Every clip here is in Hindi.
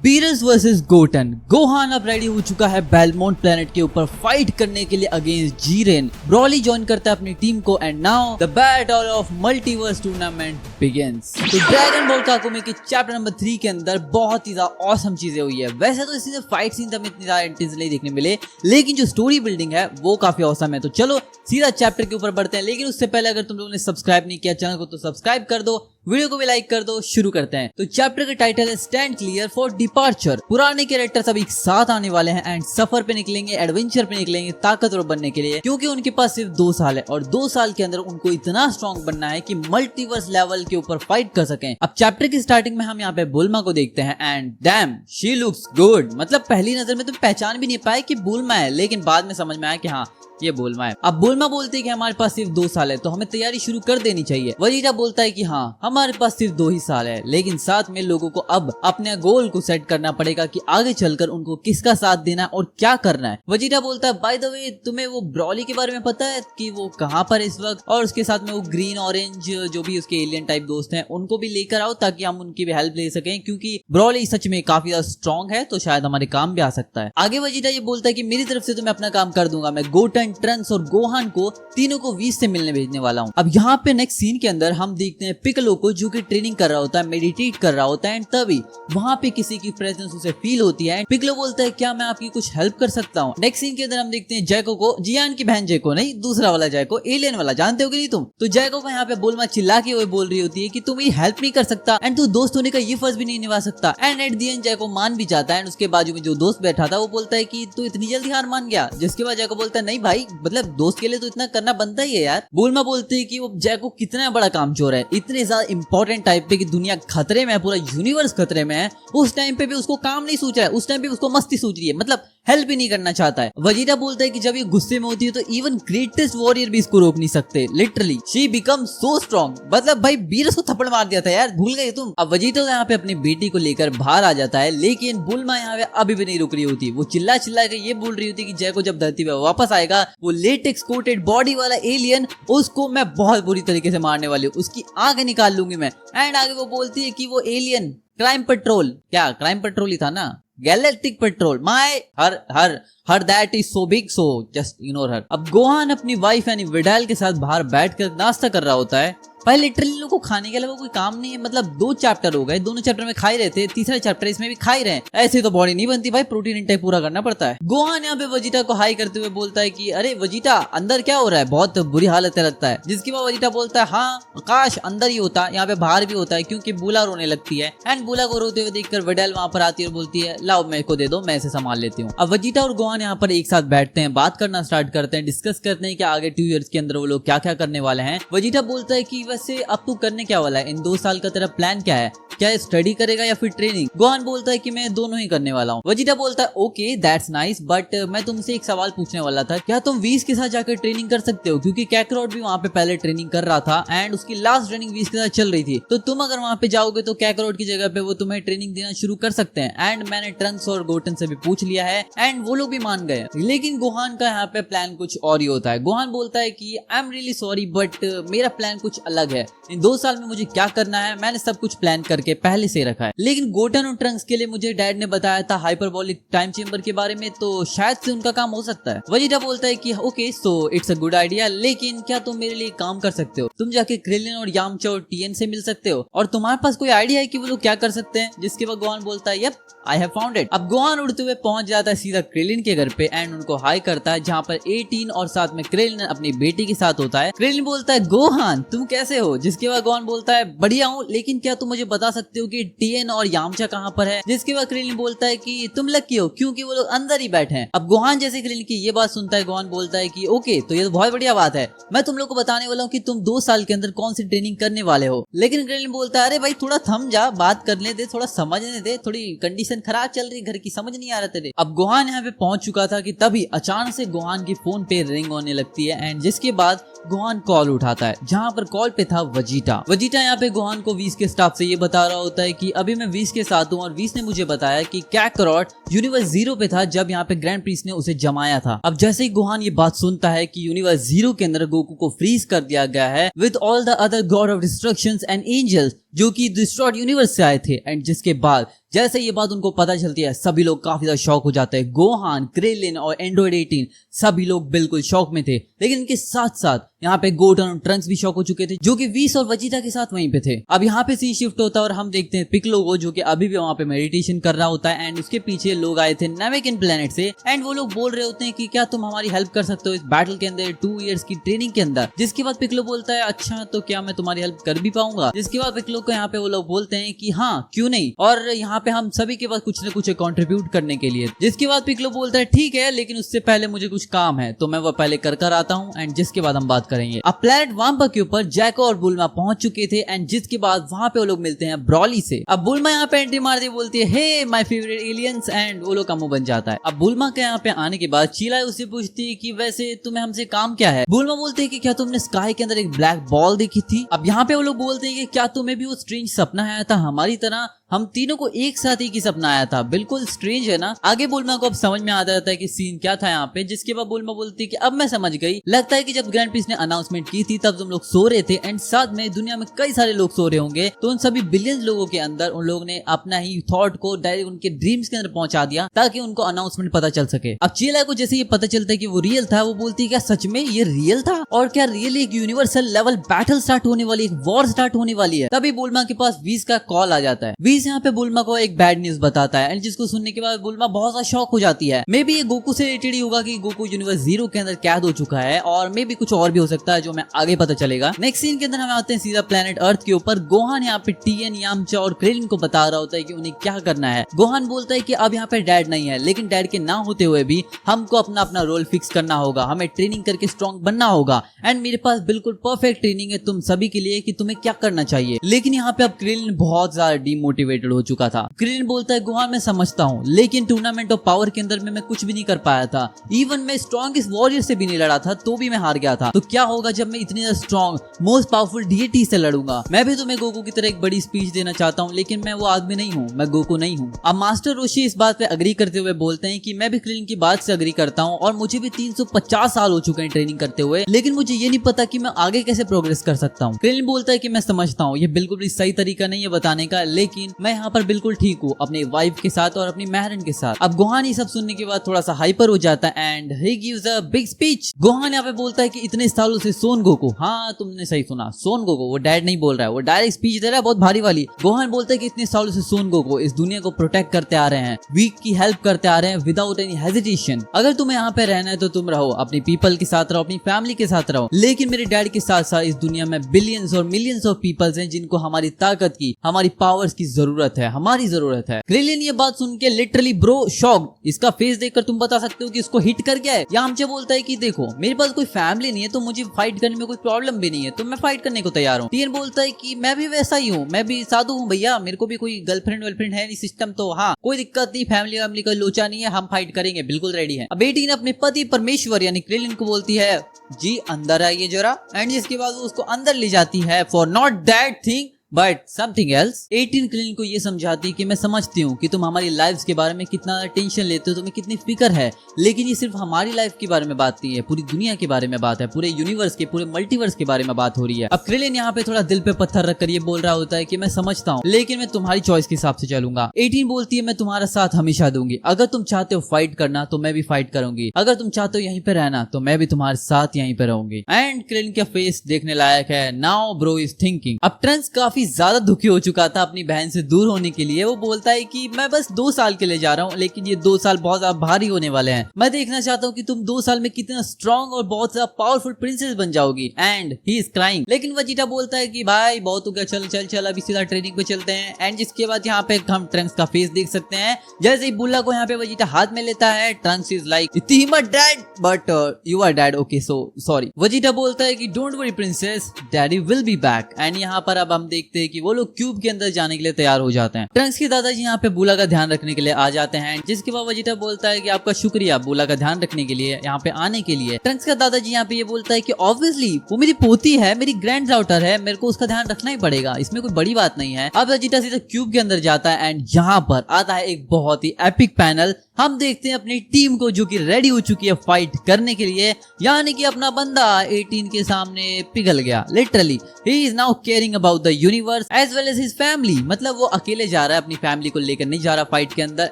Beerus versus Gotan. गोहान अब रेडी हो चुका है बेलमोंट प्लेनेट के ऊपर फाइट करने के लिए अगेंस्ट जीरेन। ब्रॉली ज्वाइन करता है अपनी टीम को and now the battle of multiverse tournament begins. तो ड्रैगन बॉल काकुमे के चैप्टर नंबर 3 के अंदर बहुत ही ज्यादा ऑसम चीजें हुई है। वैसे तो इसी फाइट सीन हमें इतनी ज्यादा इंटेंस नहीं देखने मिले, लेकिन जो स्टोरी बिल्डिंग है वो काफी ऑसम है। तो चलो सीधा चैप्टर के ऊपर बढ़ते हैं, लेकिन उससे पहले अगर तुम लोगों ने सब्सक्राइब नहीं किया चैनल को तो सब्सक्राइब कर दो, वीडियो को भी लाइक कर दो। शुरू करते हैं। तो चैप्टर का टाइटल है स्टैंड क्लियर फॉर डिपार्चर। पुराने कैरेक्टर सब एक साथ आने वाले हैं एंड सफर पे निकलेंगे, एडवेंचर पे निकलेंगे ताकतवर बनने के लिए, क्योंकि उनके पास सिर्फ 2 साल है और 2 साल के अंदर उनको इतना स्ट्रॉन्ग बनना है कि मल्टीवर्स लेवल के ऊपर फाइट कर सकें। अब चैप्टर की स्टार्टिंग में हम यहाँ पे बुल्मा को देखते हैं and dam she looks good. मतलब पहली नजर में तो पहचान भी नहीं पाए कि बुल्मा है, लेकिन बाद में समझ में आया कि हाँ ये बुल्मा है। अब बुल्मा बोलती है कि हमारे पास सिर्फ 2 साल है तो हमें तैयारी शुरू कर देनी चाहिए। वजीटा बोलता है कि हाँ हमारे पास सिर्फ 2 ही साल है, लेकिन साथ में लोगों को अब अपने गोल को सेट करना पड़ेगा कि आगे चलकर उनको किसका साथ देना है और क्या करना है। वजीटा बोलता है बाय द वे तुम्हें वो ब्रॉली के बारे में पता है कि वो कहाँ पर इस वक्त, और उसके साथ में वो ग्रीन ऑरेंज जो भी उसके एलियन टाइप दोस्त हैं उनको भी लेकर आओ ताकि हम उनकी भी हेल्प ले सकें, क्योंकि ब्रॉली सच में काफी ज्यादा स्ट्रॉन्ग है तो शायद हमारे काम भी आ सकता है। आगे वजीटा ये बोलता है कि मेरी तरफ से तो मैं अपना काम कर दूंगा, मैं गोटन, ट्रंक्स और गोहान को तीनों को 20 से मिलने भेजने वाला हूँ। अब यहाँ पे नेक्स्ट सीन के अंदर हम देखते हैं पिकलो को जो कि ट्रेनिंग कर रहा होता है, मेडिटेट कर रहा होता है एंड तभी वहाँ पे किसी की प्रेजेंस उसे फील होती है। पिकलो बोलता है क्या मैं आपकी कुछ हेल्प कर सकता हूँ। नेक्स्ट सीन के अंदर हम देखते हैं जैको को, जियान की बहन जैको नहीं, दूसरा वाला जैको, एलियन वाला, जानते हो कि नहीं तुम। तो जैको को यहाँ पे बुल्मा चिल्ला के बोल रही होती है कि तू मेरी हेल्प नहीं कर सकता एंड तू दोस्त होने का ये फर्ज भी नहीं निभा सकता। एंड एट दी एंड जैको मान भी जाता है एंड उसके बाजू में जो दोस्त बैठा था वो बोलता है कि तू इतनी जल्दी हार मान गया, जिसके बाद जैको बोलता है नहीं भाई, मतलब दोस्त के लिए तो इतना करना बनता ही है यार। बुल्मा बोलती है कि वो जैको कितना बड़ा कामचोर है, इतने ज्यादा इंपॉर्टेंट टाइप पे कि दुनिया खतरे में है, पूरा यूनिवर्स खतरे में है, उस टाइम पे भी उसको काम नहीं सोच रहा है, उस टाइम पे उसको मस्ती सोच रही है, मतलब हेल्प भी नहीं करना चाहता है। वजीरा बोलता है कि जब ये गुस्से में होती है तो इवन ग्रेटेस्ट वॉरियर भी इसको रोक नहीं सकते। Literally she become so strong. मतलब भाई बीरस को थप्पड़ मार दिया था यार, भूल गए तुम। अब वजीरा यहाँ पे अपनी बेटी को लेकर बाहर आ जाता है, लेकिन बुल्मा यहाँ पे अभी भी नहीं रुक रही होती। वो चिल्ला चिल्ला के ये बोल रही होती कि जैको जब धरती पे वापस आएगा वो लेटेक्स कोटेड बॉडी वाला एलियन, उसको मैं बहुत बुरी तरीके से मारने वाली हूँ, उसकी आंखें निकाल लूंगी मैं। एंड आगे वो बोलती है कि वो एलियन क्राइम पेट्रोल, क्या क्राइम पेट्रोल ही था ना, galactic petrol, my her that is so big so just ignore her. अब गोहान अपनी वाइफ यानी विडाल के साथ बाहर बैठकर नाश्ता कर रहा होता है। भाई लिटरली लोगों को खाने के अलावा कोई काम नहीं है, मतलब 2 चैप्टर हो गए, दोनों चैप्टर में खा ही रहे थे, तीसरा चैप्टर इसमें भी खा ही रहे हैं, ऐसे तो बॉडी नहीं बनती भाई, प्रोटीन इंटेक पूरा करना पड़ता है। गोहान यहाँ पे वजीटा को हाई करते हुए बोलता है कि अरे वजीटा अंदर क्या हो रहा है, बहुत बुरी हालत है लगता है। जिसके बाद वजीटा बोलता है हाँ काश अंदर ही होता, यहाँ पे बाहर भी होता है, क्योंकि बुला रोने लगती है। एंड बुला को रोते हुए देखकर विडाल वहाँ पर आती है और बोलती है लाओ मेरे को दे दो, मैं इसे संभाल लेती हूँ। अब वजीटा और गोहान यहाँ पर एक साथ बैठते हैं, बात करना स्टार्ट करते हैं, डिस्कस करते हैं कि आगे 2 इयर्स के अंदर वो लोग क्या क्या करने वाले हैं। वजीटा बोलता है कि वैसे अब तू करने क्या वाला है, इन 2 साल का तेरा प्लान क्या है, क्या स्टडी करेगा या फिर ट्रेनिंग। गोहान बोलता है कि मैं दोनों ही करने वाला हूँ। वजीटा बोलता है ओके दैट्स नाइस, बट मैं तुमसे एक सवाल पूछने वाला था, क्या तुम 20 के साथ जाकर ट्रेनिंग कर सकते हो, क्योंकि कैकरॉट भी वहाँ पे पहले ट्रेनिंग कर रहा था एंड उसकी लास्ट ट्रेनिंग 20 के साथ चल रही थी, तो तुम अगर वहाँ पे जाओगे तो कैकरॉट की जगह पे वो तुम्हें ट्रेनिंग देना शुरू कर सकते हैं। एंड मैंने ट्रंक्स और गोटन से भी पूछ लिया है एंड वो लोग भी मान गए, लेकिन गोहान का यहाँ पे प्लान कुछ और ही होता है। गोहान बोलता है कि I am really sorry but मेरा प्लान कुछ अलग है, इन 2 साल में मुझे क्या करना है मैंने सब कुछ प्लान करके पहले से रखा है, लेकिन गोटन और ट्रंक्स के लिए मुझे डैड ने बताया था हाइपरबोलिक टाइम चेंबर के बारे में, तो शायद से उनका काम हो सकता है। वजीटा बोलता है कि okay so it's a good idea, लेकिन क्या तुम मेरे लिए काम कर सकते हो, तुम जाके क्रिलिन और यामचा और टीएन से मिल सकते हो, और तुम्हारे पास कोई आइडिया है कि वो लोग क्या कर सकते हैं। जिसके बाद गोहान बोलता है yup I have found it. अब गोहान उड़ते हुए पहुंच जाता है सीधा क्रिलिन के घर पे एंड उनको हाई करता है, जहाँ पर 18 और साथ में क्रिलिन अपनी बेटी के साथ होता है। क्रिलिन बोलता है गोहान तुम कैसे हो। जिसके बाद गोहान बोलता है बढ़िया हूँ, लेकिन क्या तुम मुझे बता सकते हो कि टीएन और यामचा कहाँ पर है। जिसके बाद क्रिलिन बोलता है कि तुम लकी हो क्योंकि वो लोग अंदर ही बैठे हैं। अब गोहान जैसे क्रिलिन की ये बात सुनता है, गोहान बोलता है कि ओके तो ये तो बहुत बढ़िया बात है, मैं तुम लोग को बताने वाला हूँ कि तुम 2 साल के अंदर कौन सी ट्रेनिंग करने वाले हो। लेकिन क्रिलिन बोलता है अरे भाई थोड़ा थम जा, बात करने दे, थोड़ा समझने दे, थोड़ी कंडीशन खराब चल रही, घर की समझ नहीं आ रहा तेरे। अब गोहान यहाँ पे पहुंच चुका था कि तभी अचानक से गोहान की फोन पे रिंग होने लगती है एंड जिसके बाद गोहान कॉल उठाता है, जहाँ पर कॉल पे था वजीटा। वजीटा यहाँ पे गोहान को 20 के स्टाफ से ये बता रहा होता है कि अभी मैं 20 के साथ हूँ और 20 ने मुझे बताया कि कैकरॉट यूनिवर्स 0 पे था जब यहाँ पे ग्रैंड प्रीस्ट ने उसे जमाया था। अब जैसे ही गोहान ये बात सुनता है कि यूनिवर्स 0 के अंदर गोकू को फ्रीज कर दिया गया है with all the other god of destructions and angels, जो कि डिस्ट्रॉयड यूनिवर्स से आए थे। एंड जिसके बाद जैसे ये बात उनको पता चलती है सभी लोग काफी ज्यादा शॉक हो जाते हैं। गोहान, क्रेलिन और एंड्रॉइड 18 सभी लोग बिल्कुल शॉक में थे, लेकिन इनके साथ साथ यहाँ पे गोटन और ट्रंक्स भी शॉक हो चुके थे, जो कि वीस और वजीटा के साथ वहीं पे थे। अब यहाँ पे सीन शिफ्ट होता है और हम देखते हैं पिकलो को, जो कि अभी भी वहाँ पे मेडिटेशन कर रहा होता है। एंड उसके पीछे लोग आए थे नामेकिन प्लेनेट से एंड वो लोग बोल रहे होते हैं कि क्या तुम हमारी हेल्प कर सकते हो इस बैटल के अंदर 2 इयर्स की ट्रेनिंग के अंदर। जिसके बाद पिकलो बोलता है अच्छा तो क्या मैं तुम्हारी हेल्प कर भी पाऊंगा। जिसके बाद पिकलो को यहाँ पे वो लोग बोलते हैं कि हाँ क्यों नहीं, और यहाँ पे हम सभी के पास कुछ न कुछ कंट्रीब्यूट करने के लिए। जिसके बाद पिकलो बोलता है ठीक है, लेकिन उससे पहले मुझे कुछ काम है तो मैं वो पहले कर आता हूँ। एंड जिसके बाद हम बात करेंगे। अब प्लेनेट वाम्पा के ऊपर जैको और बुल्मा पहुंच चुके थे एंड जिसके बाद वहां पे वो लोग मिलते हैं ब्रॉली से। अब बुल्मा यहाँ पे एंट्री मारती बोलती है hey my favourite aliens and वो लोग का मुंह बन जाता है। अब बुल्मा के यहाँ पे आने के बाद चीला उससे पूछती है कि वैसे तुम्हें हमसे काम क्या है। बुल्मा बोलते है कि क्या तुमने स्काई के अंदर एक ब्लैक बॉल देखी थी। अब यहाँ पे वो लोग बोलते हैं कि क्या तुम्हें भी वो स्ट्रेंज सपना आया था हमारी तरह, हम तीनों को एक साथ ही की सपना आया था। बिल्कुल स्ट्रेंज है ना। आगे बुल्मा को अब समझ में आ जाता है कि सीन क्या था यहाँ पे। जिसके बाद बुल्मा बोलती है कि अब मैं समझ गई, लगता है कि जब ग्रैंड प्रिंस ने अनाउंसमेंट की थी तब तुम लोग सो रहे थे एंड साथ में दुनिया में कई सारे लोग सो रहे होंगे, तो उन सभी बिलियंस लोगों के अंदर उन लोगों ने अपना ही थॉट को डायरेक्ट उनके ड्रीम्स के अंदर पहुंचा दिया ताकि उनको अनाउंसमेंट पता चल सके। अब चीला को जैसे ये पता चलता है कि वो रियल था, वो बोलती है क्या सच में ये रियल था, और क्या रियली एक यूनिवर्सल लेवल बैटल स्टार्ट होने वाली, एक वॉर स्टार्ट होने वाली है। तभी बुल्मा के पास वीस का कॉल आ जाता है। वीस यहाँ पे बुल्मा को एक बैड न्यूज बताता है एंड जिसको सुनने के बाद बुल्मा बहुत ज्यादा शॉक हो जाती है। मे बी ये गोकू से रिलेटेड ही होगा कि गोकू यूनिवर्स 0 के अंदर कैद हो चुका है, और मे बी कुछ और भी हो सकता है जो मैं आगे पता चलेगा। नेक्स्ट सीन के अंदर हम आते हैं सीधा प्लेनेट अर्थ के ऊपर। गोहान यहाँ पे टीएन, यामचा और क्रेलिन को बता रहा होता है कि उन्हें क्या करना है। गोहान बोलता है कि अब यहाँ पे डैड नहीं है, लेकिन डैड के ना होते हुए भी हमको अपना अपना रोल फिक्स करना होगा, हमें ट्रेनिंग करके स्ट्रॉन्ग बनना होगा। एंड मेरे पास बिल्कुल परफेक्ट ट्रेनिंग है तुम सभी के लिए कि तुम्हें क्या करना चाहिए। लेकिन यहाँ पे अब क्रेलिन बहुत ज्यादा डीमोटिवेटेड हो चुका था। क्रेलिन बोलता है गोहान मैं समझता हूँ, लेकिन टूर्नामेंट ऑफ पावर के अंदर में मैं कुछ भी नहीं कर पाया था। इवन मैं स्ट्रॉन्गेस्ट वॉरियर से भी नहीं लड़ा था तो भी मैं हार गया था। तो क्या होगा जब मैं इतनी स्ट्रॉन्ग मोस्ट पावरफुल डीएटी से लड़ूंगा। मैं भी तुम्हें गोकू की तरह एक बड़ी स्पीच देना चाहता हूँ, लेकिन मैं वो आदमी नहीं हूँ, मैं गोकू नहीं हूँ। अब मास्टर रोशी इस बात पे अग्री करते हुए बोलते हैं कि मैं भी क्रेलिन की बात से अग्री करता हूँ, और मुझे भी 350 साल हो चुके हैं ट्रेनिंग करते हुए, लेकिन मुझे ये नहीं पता कि मैं आगे कैसे प्रोग्रेस कर सकता हूँ। क्रेलिन बोलता है कि मैं समझता हूँ ये बिल्कुल भी सही तरीका नहीं है बताने का, लेकिन मैं यहाँ पर बिल्कुल ठीक हूँ अपने वाइफ के साथ और अपनी महरन के साथ। अब गोहान ये सब सुनने के बाद थोड़ा सा हाइपर हो जाता है and he gives a big speech. Gohan यहाँ पे बोलता है कि इतने सालों से सोन गोकू, हाँ तुमने सही सुना, सोन गोकू, वो डैड नहीं बोल रहा है, वो डायरेक्ट स्पीच दे रहा है बहुत भारी वाली। गोहान बोलता है कि इतने सालों से सोन गोकू इस दुनिया को प्रोटेक्ट करते आ रहे हैं, वीक की हेल्प करते आ रहे हैं विदाउट एनी हेजिटेशन। अगर तुम्हें यहाँ पे रहना है तो तुम रहो, अपनी पीपल के साथ रहो, अपनी फैमिली के साथ रहो, लेकिन मेरे डैड के साथ साथ इस दुनिया में बिलियंस और मिलियंस ऑफ पीपल्स हैं जिनको हमारी ताकत की, हमारी पावर्स की जरूरत है, हमारी जरूरत है। क्रेलिन ये बात सुन के लिटरली ब्रो शॉक्ड। इसका फेस देखकर तुम बता सकते हो कि इसको हिट कर गया है। यामचा बोलता है कि देखो मेरे पास कोई फैमिली नहीं है तो मुझे फाइट करने में कोई प्रॉब्लम भी नहीं है, तो मैं फाइट करने को तैयार हूँ। टीएन बोलता है कि मैं भी वैसा ही हूँ, मैं भी साधु हूँ भैया, मेरे को भी कोई गर्लफ्रेंड वर्लफ्रेंड है नहीं सिस्टम, तो हाँ कोई दिक्कत नहीं, फैमिली वैमिली का लोचा नहीं है, हम फाइट करेंगे, बिल्कुल रेडी है। अब 18 अपने पति परमेश्वर यानी क्रेलिन को बोलती है जी अंदर आइए जरा, एंड जिसके बाद वो उसको अंदर ले जाती है for not that thing but something else. 18 क्रेलिन को ये समझाती है कि मैं समझती हूँ कि तुम हमारी लाइफ्स के बारे में कितना टेंशन लेते हो, तुम्हें कितनी फिक्र है, लेकिन ये सिर्फ हमारी लाइफ के बारे में बात नहीं है, पूरी दुनिया के बारे में बात है, पूरे यूनिवर्स के, पूरे मल्टीवर्स के बारे में बात हो रही है। अब क्रेलिन यहाँ पे थोड़ा दिल पे पत्थर रखकर ये बोल रहा होता है कि मैं समझता हूँ, लेकिन मैं तुम्हारी चॉइस के हिसाब से चलूंगा। 18 बोलती है मैं तुम्हारा साथ हमेशा दूंगी, अगर तुम चाहते हो फाइट करना तो मैं भी फाइट करूंगी, अगर तुम चाहते हो यहीं पे रहना तो मैं भी तुम्हारे साथ यहीं पे रहूंगी। एंड क्रेलिन का फेस देखने लायक है। Now bro is thinking. अब ट्रंक्स काफी ज्यादा दुखी हो चुका था अपनी बहन से दूर होने के लिए। वो बोलता है कि मैं बस 2 साल के लिए जा रहा हूँ, लेकिन ये 2 साल बहुत ज्यादा भारी होने वाले हैं। मैं देखना चाहता हूँ कि तुम 2 साल में कितना स्ट्रॉन्ग और बहुत ज्यादा पावरफुल प्रिंसेस बन जाओगी। And he is crying. लेकिन वजीटा बोलता है कि भाई बहुत हो गया, चल चल चल अभी सीधा ट्रेनिंग पे चलते हैं। एंड जिसके बाद यहाँ पे हम ट्रंक्स का फेस देख सकते हैं। जैसे ही बुल्ला को यहाँ पे वजीटा हाथ में लेता है, Trunks is like dad but you are dad, okay so sorry. Vegeta बोलता है कि don't worry princess, daddy will be back. And यहाँ पर अब हम देखते हैं कि वो लोग क्यूब के अंदर जाने के लिए तैयार हो जाते हैं। ट्रंक्स के दादाजी यहाँ पे बुला का ध्यान रखने के लिए आ जाते हैं, जिसके बाद वजीटा बोलता है कि आपका शुक्रिया बुला का ध्यान रखने के लिए, यहाँ पे आने के लिए। ट्रंक्स का दादाजी यहाँ पे ये बोलता है कि ऑब्वियसली वो मेरी पोती है, मेरी ग्रैंड डॉटर है, मेरे को उसका ध्यान रखना ही पड़ेगा, इसमें कोई बड़ी बात नहीं है। अब वजीटा सीधा क्यूब के अंदर जाता है एंड यहाँ पर आता है एक बहुत ही एपिक पैनल। हम देखते हैं अपनी टीम को जो कि रेडी हो चुकी है फाइट करने के लिए, यानी कि अपना बंदा 18 के सामने पिघल गया। Literally he is now caring about the universe universe as well as his family. मतलब वो अकेले जा रहा है, अपनी फैमिली को लेकर नहीं जा रहा फाइट के अंदर।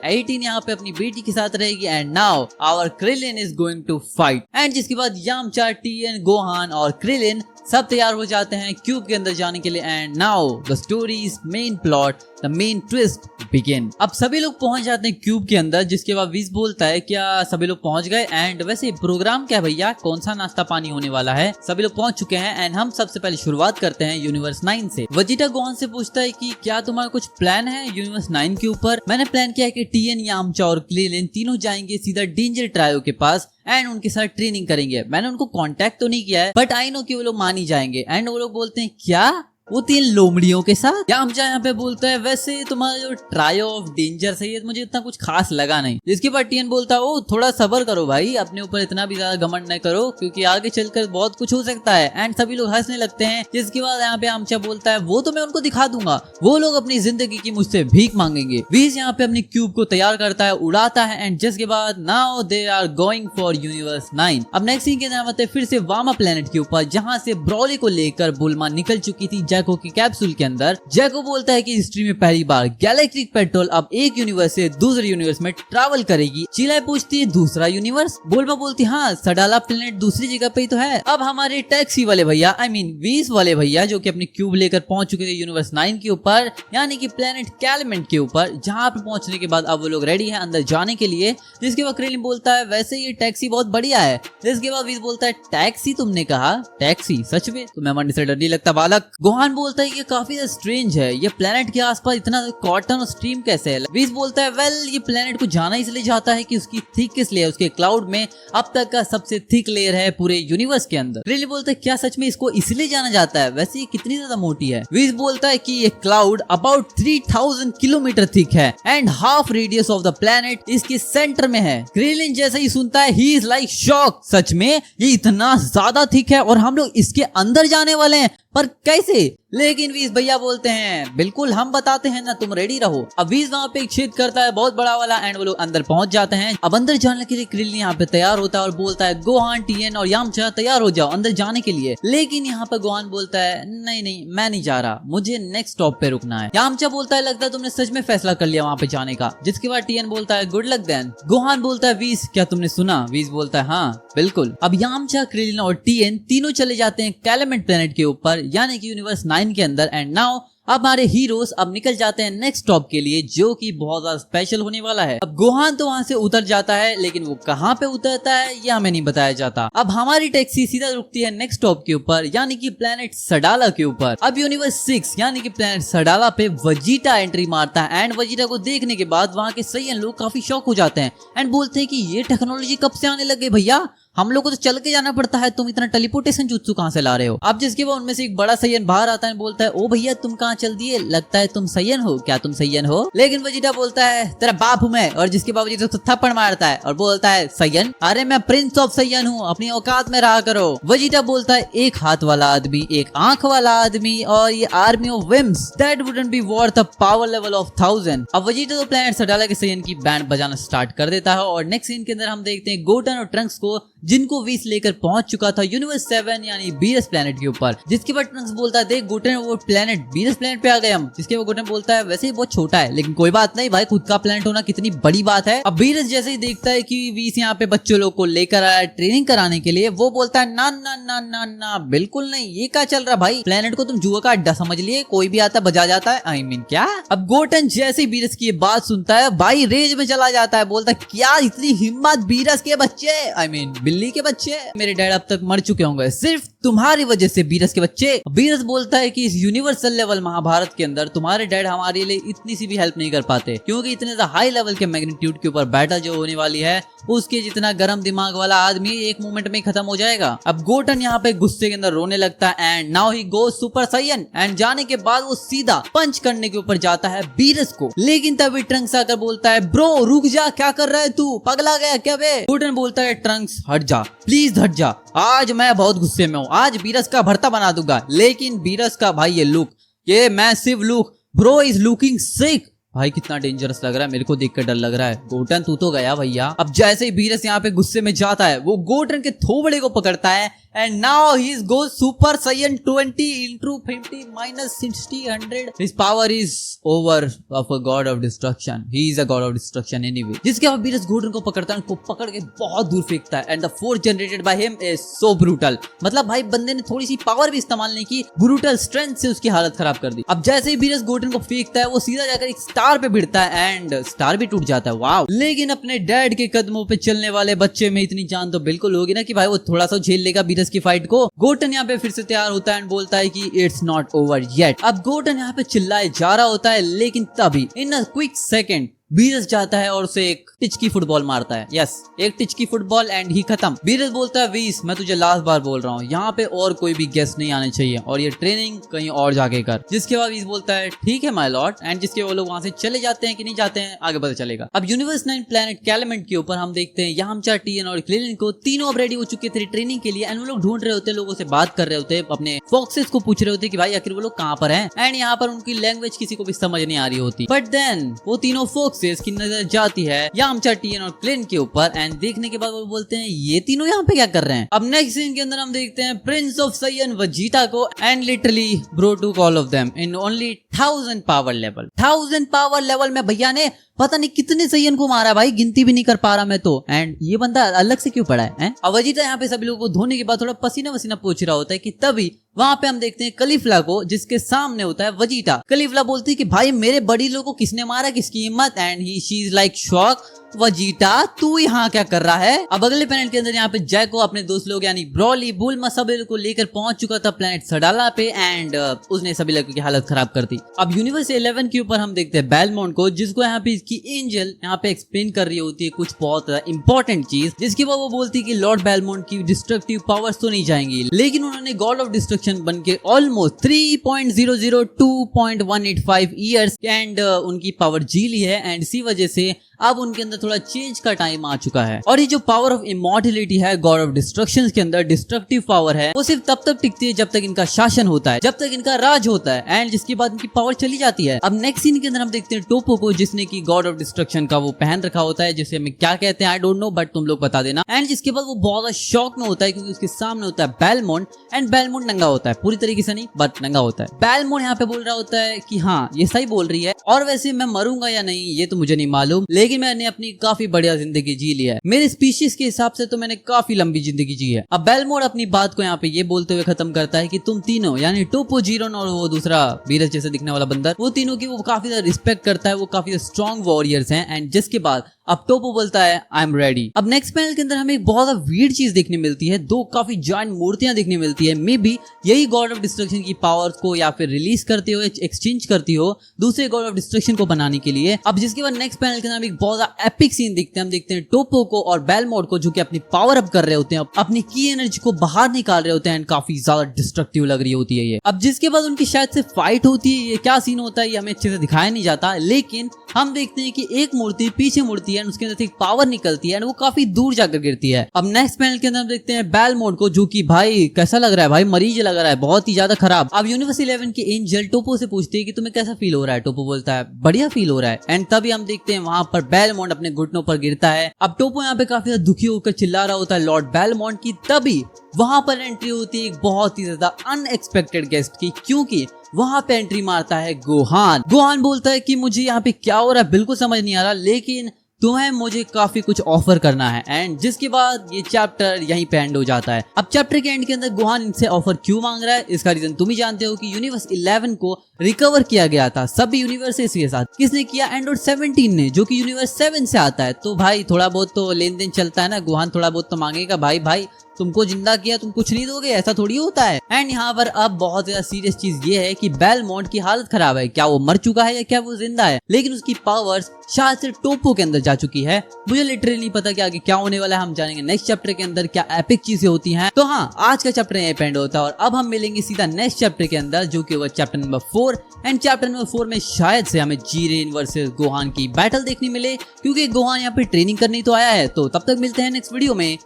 18 यहाँ पे अपनी बेटी के साथ रहेगी and now our Krillin is going to fight. And जिसके बाद यामचा, टीएन, गोहान और क्रिलिन सब तैयार हो जाते हैं क्यूब के अंदर जाने के लिए। And now the stories main plot, the main twist begin. अब सभी लोग पहुंच जाते हैं क्यूब के अंदर, जिसके बाद विज बोलता है क्या सभी लोग पहुंच गए? एंड वैसे प्रोग्राम क्या भैया, कौन सा नाश्ता पानी होने वाला है? सभी लोग पहुंच चुके हैं एंड हम सबसे पहले शुरुआत करते हैं यूनिवर्स 9 से। वजीटा गोहान से पूछता है कि क्या तुम्हारा कुछ प्लान है यूनिवर्स 9 के ऊपर? मैंने प्लान किया है कि टीएन, यामचा और क्रिलिन तीनों जाएंगे सीधा डेंजर ट्रायो के पास एंड उनके साथ ट्रेनिंग करेंगे। मैंने उनको कांटेक्ट तो नहीं किया है बट आई नो कि वो लोग मान ही जाएंगे। एंड वो लोग बोलते हैं क्या वो 3 लोमड़ियों के साथ? यामचा यहाँ पे बोलता है वैसे तुम्हारा जो ट्रायो ऑफ डेंजर सही है, मुझे इतना कुछ खास लगा नहीं। जिसके बाद टीएन बोलता है ओ थोड़ा सब्र करो भाई, अपने ऊपर इतना भी ज्यादा घमंड न करो क्योंकि आगे चलकर बहुत कुछ हो सकता है। एंड सभी लोग हंसने लगते हैं। जिसके बाद यहाँ पे यामचा बोलता है वो तो मैं उनको दिखा दूंगा, वो लोग अपनी जिंदगी की मुझसे भीख मांगेंगे। वीज यहाँ पे अपनी क्यूब को तैयार करता है, उड़ाता है एंड जिसके बाद now they are going for universe 9। अब नेक्स्ट सीन के अंदर आते हैं फिर से वामा प्लेनेट के ऊपर, जहाँ से ब्रॉली को लेकर बुल्मा निकल चुकी थी जैको की कैप्सूल के अंदर। जैको बोलता है कि हिस्ट्री में पहली बार गैलेक्टिक पेट्रोल अब एक यूनिवर्स से दूसरे यूनिवर्स में ट्रैवल करेगी। चिलाई पूछती है दूसरा यूनिवर्स? बुल्मा बोलती हाँ सडाला प्लेनेट दूसरी जगह पे ही तो है। अब हमारे टैक्सी वाले भैया आई मीन वीस वाले भैया जो कि अपनी क्यूब लेकर पहुंच चुके थे यूनिवर्स 9 के ऊपर, यानी कि प्लेनेट कैलमेंट के ऊपर, जहां पे पहुंचने के बाद अब वो लोग रेडी है अंदर जाने के लिए। जिसके बाद क्रिलिन बोलता है वैसे ये टैक्सी बहुत बढ़िया है। जिसके बाद वीस बोलता है टैक्सी तुमने कहा? टैक्सी सच में? तुम्हें हमारे से डर नहीं लगता बालक? गोहान बोलता है काफी स्ट्रेंज है, ये प्लेनेट के आसपास इतना कॉटन और स्ट्रीम कैसे है? वीज बोलता है वेल ये प्लेनेट को जाना इसलिए जाता है कि उसकी थिकेस्ट लेयर, उसके क्लाउड में अब तक का सबसे थिक लेयर है पूरे यूनिवर्स के अंदर। रिली बोलता है क्या सच में इसको इसलिए जाना जाता है? वैसे ये कितनी ज्यादा मोटी है? वीज बोलता है कि ये क्लाउड अबाउट 3000 किलोमीटर थिक है and half radius of the planet इसके सेंटर में है। क्रिलिन जैसे ही सुनता है ही इज लाइक शॉक, सच में ये इतना ज्यादा थिक है और हम लोग इसके अंदर जाने वाले हैं, पर कैसे? लेकिन वीज भैया बोलते हैं बिल्कुल हम बताते हैं ना, तुम रेडी रहो। अब वीज वहाँ पे एक छेद करता है बहुत बड़ा वाला एंड वो लोग अंदर पहुंच जाते हैं। अब अंदर जाने के लिए क्रिलिन यहाँ पे तैयार होता है और बोलता है गोहान, टीएन और यामचा तैयार हो जाओ अंदर जाने के लिए। लेकिन यहाँ पे गोहान बोलता है नहीं नहीं मैं नहीं जा रहा, मुझे नेक्स्ट स्टॉप पे रुकना है। यामचा बोलता है लगता है तुमने सच में फैसला कर लिया वहाँ पे जाने का। जिसके बाद टीएन बोलता है गुड लक देन। गोहान बोलता है वीज क्या तुमने सुना? वीज बोलता है हाँ बिल्कुल। अब यामचा, क्रिलिन और टीएन तीनों चले जाते हैं कैलमेंट प्लेनेट के ऊपर, यानी कि यूनिवर्स 9 के अंदर। एंड नाउ अब हमारे हीरोज अब निकल जाते हैं नेक्स्ट स्टॉप के लिए, जो कि बहुत ज्यादा स्पेशल होने वाला है। अब गोहान तो वहां से उतर जाता है, लेकिन वो कहाँ पे उतरता है ये हमें नहीं बताया जाता। अब हमारी टैक्सी सीधा रुकती है नेक्स्ट स्टॉप के ऊपर, यानी कि प्लेनेट सडाला के ऊपर। अब यूनिवर्स 6 यानी कि प्लेनेट सडाला पे वजीटा एंट्री मारता है एंड वजीटा को देखने के बाद वहाँ के सैयन लोग काफी शॉक हो जाते हैं एंड बोलते हैं कि ये टेक्नोलॉजी कब से आने लग गई भैया, हम लोग को तो चल के जाना पड़ता है, तुम इतना टेलीपोर्टेशन जुत्सु कहाँ से ला रहे हो? अब जिसके बाद उनमें से एक बड़ा सैयन बाहर आता है, बोलता है ओ भैया तुम कहाँ चल दिए, लगता है तुम सैयन हो। क्या तुम सैयन हो? लेकिन वजीटा बोलता है तेरा बाप हूँ मैं। और जिसके बाद वजीटा थप्पड़ मारता है और बोलता है सैयन? अरे मैं प्रिंस ऑफ सैयन हूँ, अपनी औकात में रहा करो। वजीटा बोलता है एक हाथ वाला आदमी, एक आंख वाला आदमी और ये army of wimps, that wouldn't be worth a power level of 1000। अब वजीटा तो प्लेनेट सडाला के सैयन की बैंड बजाना स्टार्ट कर देता है और नेक्स्ट सीन के अंदर हम देखते हैं गोटन और ट्रंक्स को, जिनको वीस लेकर पहुंच चुका था यूनिवर्स 7 यानी बीरस प्लेनेट के ऊपर। जिसके बाद ट्रंक्स बोलता है देख गोटन वो प्लेनेट बीरस प्लेनेट पे आ गए हम। जिसके बाद गोटन बोलता है वैसे ही बहुत छोटा है लेकिन कोई बात नहीं भाई, खुद का प्लेनेट होना कितनी बड़ी बात है। अब बीरस जैसे ही देखता है कि वीस यहाँ पे बच्चों लोग को लेकर आया ट्रेनिंग कराने के लिए, वो बोलता है ना ना ना ना ना बिल्कुल नहीं, ये क्या चल रहा भाई, प्लेनेट को तुम जुआ का अड्डा समझ लिए, कोई भी आता बजा जाता है। आई मीन क्या? अब गोटन जैसे ही बीरस की ये बात सुनता है भाई रेज में चला जाता है, बोलता है क्या इतनी हिम्मत बीरस के बच्चे, आई मीन बिल्ली के बच्चे, मेरे डैड अब तक मर चुके होंगे सिर्फ तुम्हारी वजह से बीरस के बच्चे। बीरस बोलता है कि इस यूनिवर्सल लेवल महाभारत के अंदर तुम्हारे डैड हमारे लिए इतनी सी भी हेल्प नहीं कर पाते, क्योंकि इतने हाई लेवल के मैग्नीट्यूड के ऊपर बैटल जो होने वाली है उसके जितना गर्म दिमाग वाला आदमी एक मोमेंट में ही खत्म हो जाएगा। अब गोटन यहाँ पे गुस्से के अंदर रोने लगता है and now he goes super Saiyan and जाने के बाद वो सीधा पंच करने के ऊपर जाता है बीरस को। लेकिन तभी ट्रंक्स आकर बोलता है ब्रो रुक जा, क्या कर रहा है तू, पगला गया क्या बे? गोटन बोलता है ट्रंक्स हट जा प्लीज हट जा, आज मैं बहुत गुस्से में हूँ, आज बीरस का भरता बना दूंगा। लेकिन बीरस का भाई ये लुक, ये massive look, bro is looking sick, भाई कितना डेंजरस लग रहा है, मेरे को देखकर डर लग रहा है। गोटन तू तो गया भैया। अब जैसे ही बीरस यहाँ पे गुस्से में जाता है वो गोटन के थोबड़े को पकड़ता है and now he is goes Super Saiyan 20 into 50 minus 60 100. His power is over of a god of destruction. He is a god of destruction anyway. जिसके बाद बीरस गोल्डन को पकड़ता है, उनको पकड़ के बहुत दूर फेंकता है and the force generated by him is so brutal. मतलब भाई बंदे ने थोड़ी सी पावर भी इस्तेमाल नहीं की, ब्रूटल स्ट्रेंथ से उसकी हालत खराब कर दी। अब जैसे ही बीरस गोल्डन को फेंकता है वो सीधा जाकर एक स्टार पे भिड़ता है एंड स्टार भी टूट जाता है। वाव। लेकिन अपने डैड के कदमों पे चलने वाले बच्चे में इतनी जान तो बिल्कुल होगी ना कि भाई वो थोड़ा सा झेल लेगा बीरस की फाइट को। गोटन यहाँ पे फिर से तैयार होता है एंड बोलता है कि इट्स नॉट ओवर येट। अब गोटन यहाँ पे चिल्लाए जा रहा होता है, लेकिन तभी इन अ क्विक सेकेंड बीरस जाता है और उसे एक टिचकी फुटबॉल मारता है। यस, एक टिचकी फुटबॉल एंड ही खत्म। बीरस बोलता है वीस, मैं तुझे लास्ट बार बोल रहा हूँ, यहाँ पे और कोई भी गेस्ट नहीं आने चाहिए और ये ट्रेनिंग कहीं और जाके कर। जिसके बाद वीस बोलता है ठीक है माय लॉर्ड एंड जिसके वो लोग वहां से चले जाते हैं कि नहीं जाते हैं आगे पता चलेगा। अब यूनिवर्स 9 प्लेनेट कैलमेंट के ऊपर हम देखते हैं यामचा, टीएन और क्लेलिन को तीनों अब रेडी हो चुके थे ट्रेनिंग के लिए एंड वो लोग ढूंढ रहे होते, लोगों से बात कर रहे होते, अपने फॉक्सेस को पूछ रहे होते कि भाई आखिर वो लोग कहाँ पर हैं एंड यहाँ पर उनकी लैंग्वेज किसी को भी समझ नहीं आ रही होती। बट देन वो तीनों फॉक्सेस की नजर जाती है यामचा, टीएन और क्लेन के ऊपर एंड देखने के बाद वो बोलते हैं ये तीनों यहाँ पे क्या कर रहे हैं। अब नेक्स्ट सीन के अंदर हम देखते हैं प्रिंस ऑफ सैयन वजीटा को and literally bro to all of them in only 1000 power level. 1000 power level में भैया ने पता नहीं कितने सैयन को मारा भाई, गिनती भी नहीं कर पा रहा मैं तो। एंड ये बंदा अलग से क्यों पड़ा है? अब वजीटा यहाँ पे सभी लोगों को धोने के बाद थोड़ा पसीना वसीना पोंछ रहा होता है कि तभी वहां पे हम देखते हैं कलीफला को, जिसके सामने होता है वजीटा। कलीफला बोलती है कि भाई मेरे बड़ी लोगों को किसने मारा, किसकी हिम्मत? And he she is like shock, Vegeta तू यहाँ क्या कर रहा है? अब अगले प्लेनेट के अंदर यहाँ पे जैको अपने दोस्त लोग यानी ब्रॉली, बुल्मा सभी लोग को लेकर पहुंच चुका था प्लेनेट सडाला पे एंड उसने सभी लोगों की हालत खराब कर दी। अब यूनिवर्स 11 के ऊपर हम देखते हैं बेलमोंट को, जिसको यहाँ पे इसकी एंजल यहाँ पे एक्सप्लेन कर रही होती है कुछ बहुत इंपॉर्टेंट चीज, जिसके बाद वो बोलती है कि लॉर्ड बेलमोंट की डिस्ट्रक्टिव पावर्स तो नहीं जाएंगी, लेकिन उन्होंने गॉड ऑफ डिस्ट्रक्शन बन के ऑलमोस्ट 3.002.185 ईयर्स एंड उनकी पावर जी ली है एंड इसी वजह से अब उनके अंदर थोड़ा चेंज का टाइम आ चुका है। और ये जो पावर ऑफ इमॉर्टलिटी है गॉड ऑफ डिस्ट्रक्शन के अंदर, डिस्ट्रक्टिव पावर है, वो सिर्फ तब तक टिकती है जब तक इनका शासन होता है, जब तक इनका राज होता है एंड जिसके बाद इनकी पावर चली जाती है। अब नेक्स्ट सीन के अंदर हम देखते हैं टोपो को, जिसने की गॉड ऑफ डिस्ट्रक्शन का वो पहन रखा होता है, जिसे हमें क्या कहते हैं आई डोंट नो, बट तुम लोग बता देना। एंड जिसके बाद वो बहुत ज्यादा शॉक में होता है क्योंकि उसके सामने होता है बेलमोंट एंड बेलमोंट नंगा होता है, पूरी तरीके से नहीं बट नंगा होता है। बेलमोंट यहाँ पे बोल रहा होता है कि हाँ ये सही बोल रही है और वैसे मैं मरूंगा या नहीं ये तो मुझे नहीं मालूम, लेकिन मैंने अपनी काफी बढ़िया जिंदगी जी लिया है, मेरे स्पीशीज के हिसाब से तो मैंने काफी लंबी जिंदगी जी है। अब बेलमोंट अपनी बात को यहाँ पे ये बोलते हुए खत्म करता है कि तुम तीनों यानी टोपो, जीरोन और वो दूसरा बीरस जैसे दिखने वाला बंदर, वो तीनों की वो काफी ज्यादा रिस्पेक्ट करता है, वो काफी स्ट्रॉन्ग वॉरियर्स हैं एंड जिसके बाद अब टोपो बोलता है आई एम रेडी। अब नेक्स्ट पैनल के अंदर हमें एक बहुत वीर्ड चीज देखने मिलती है, दो काफी जायंट मूर्तियां देखने मिलती है, मे बी यही गॉड ऑफ डिस्ट्रक्शन की पावर्स को या फिर रिलीज करती हो, एक्सचेंज करती हो दूसरे गॉड ऑफ डिस्ट्रक्शन को बनाने के लिए। अब जिसके बाद नेक्स्ट पैनल के अंदर हम एक बहुत ज्यादा एपिक सीन देखते हैं, हम देखते हैं टोपो को और बेलमोंट को जो कि अपनी पावर अप कर रहे होते हैं, अपनी की एनर्जी को बाहर निकाल रहे होते हैं एंड काफी ज्यादा डिस्ट्रक्टिव लग रही होती है ये। अब जिसके बाद उनकी शायद से फाइट होती है, ये क्या सीन होता है ये हमें अच्छे से दिखाया नहीं जाता, लेकिन हम देखते हैं कि एक मूर्ति पीछे मुड़ती है और उसके अंदर से एक पावर निकलती है और वो काफी दूर जाकर गिरती है। अब नेक्स्ट पैनल के अंदर हम देखते हैं बेलमोंट को, जो कि भाई कैसा लग रहा है भाई, मरीज लग रहा है, बहुत ही ज्यादा खराब। अब यूनिवर्स 11 के एंजल टोपो से पूछते हैं कि तुम्हें कैसा फील हो रहा है? टोपो बोलता है बढ़िया फील हो रहा है एंड तभी हम देखते हैं वहां पर बेलमोंट अपने घुटनों पर गिरता है। अब टोपो यहाँ पे काफी दुखी होकर चिल्ला रहा होता है लॉर्ड बेलमोंट की, तभी वहां पर एंट्री होती है एक बहुत ही ज्यादा अनएक्सपेक्टेड गेस्ट की, क्योंकि वहां पे एंट्री मारता है गोहान। गोहान बोलता है कि मुझे यहाँ पे क्या हो रहा है बिल्कुल समझ नहीं आ रहा, लेकिन तुम्हें मुझे काफी कुछ ऑफर करना है एंड जिसके बाद ये चैप्टर यहीं पे एंड हो जाता है। अब चैप्टर के एंड के अंदर गोहान इनसे ऑफर क्यों मांग रहा है, इसका रीजन तुम ही जानते हो कि यूनिवर्स 11 को रिकवर किया गया था सभी यूनिवर्सेस के साथ। किसने किया? एंड्रॉइड 17 ने, जो कि यूनिवर्स 7 से आता है। तो भाई थोड़ा बहुत तो लेन देन चलता है ना, गोहान थोड़ा बहुत तो मांगेगा। भाई तुमको जिंदा किया तुम कुछ नहीं दोगे, ऐसा थोड़ी होता है। एंड यहाँ पर अब बहुत ज्यादा सीरियस चीज ये है कि बेलमोंट की हालत खराब है, क्या वो मर चुका है या क्या वो जिंदा है, लेकिन उसकी पावर्स शायद से टोपो के अंदर जा चुकी है। मुझे लिटरली नहीं पता कि आगे क्या होने वाला है, हम जानेंगे नेक्स्ट चैप्टर के अंदर क्या एपिक चीजें होती हैं। तो हाँ, आज का चैप्टर यहीं पे एंड होता है और अब हम मिलेंगे सीधा नेक्स्ट चैप्टर के अंदर, जो कि होगा chapter number 4 and chapter number 4 में शायद से हमें जीरेन वर्सेस गोहान की बैटल देखने मिले, क्योंकि गोहान यहाँ पे ट्रेनिंग करने तो आया है। तो तब तक मिलते हैं नेक्स्ट वीडियो में,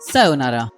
सायोनारा।